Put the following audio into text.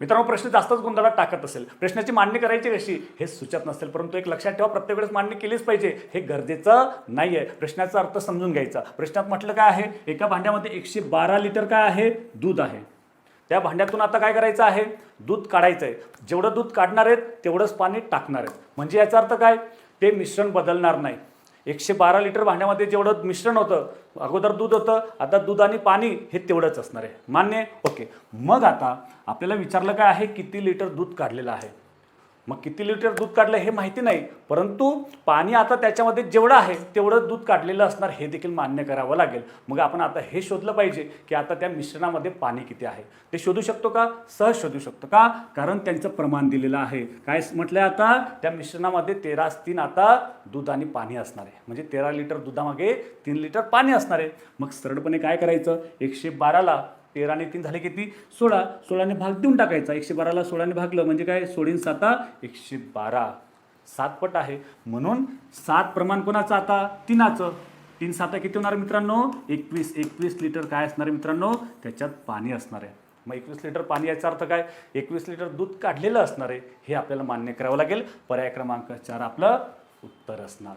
मित्रांनो, प्रश्न जास्तच गोंधळात टाकत असेल, प्रश्नाची मांडणी करायची कशी हे सुचत नसेल, परंतु एक लक्षात ठेवा, प्रत्येक वेळेस मांडणी केलीच पाहिजे हे गरजेचं नाही आहे. प्रश्नाचा अर्थ समजून घ्यायचा. प्रश्नात म्हटलं काय आहे, एका भांड्यामध्ये 112 लिटर काय आहे, दूध आहे. त्या भांड्यातून आता काय करायचं आहे, दूध काढायचं आहे. जेवढं दूध काढणार आहेत तेवढंच पाणी टाकणार आहेत. म्हणजे याचा अर्थ काय, ते मिश्रण बदलणार नाही. 112 लिटर भांड्यामध्ये जेवढं मिश्रण होतं, अगोदर दूध होतं, आता दूध आणि पाणी हे तेवढंच असणार आहे. मान्य? ओके. मग आता आपल्याला विचारलं काय आहे, किती लिटर दूध काढलेलं आहे. मग किती लिटर दूध काढलं हे माहिती नाही, परंतु पाणी आता त्याच्यामध्ये जेवढं आहे तेवढं दूध काढलेलं असणार हे देखील मान्य करावं लागेल. मग आपण आता हे शोधलं पाहिजे की आता त्या मिश्रणामध्ये पाणी किती आहे. ते शोधू शकतो का? सहज शोधू शकतो. का? कारण त्यांचं प्रमाण दिलेलं आहे. काय म्हटलंय, आता त्या मिश्रणामध्ये 13:3 आता दूध आणि पाणी असणार आहे. म्हणजे 13 लिटर दुधामागे 3 लिटर पाणी असणार आहे. मग सरळपणे काय करायचं, 112ला 13 आणि 3 झाले किती, 16. 16ने भाग देऊन टाकायचा. 112ला 16ने भागलं म्हणजे काय, 16 7 112. 7 पट आहे, म्हणून 7 प्रमाण कोणाचं आता, 3चं. 3 7 किती होणार मित्रांनो, 21. 21 लिटर काय असणार आहे मित्रांनो, त्याच्यात पाणी असणार आहे. मग 21 लिटर पाणी, याचा अर्थ काय, 21 लिटर दूध काढलेलं असणार आहे. हे आपल्याला मान्य करावं लागेल. पर्याय क्रमांक 4 आपलं उत्तर असणार.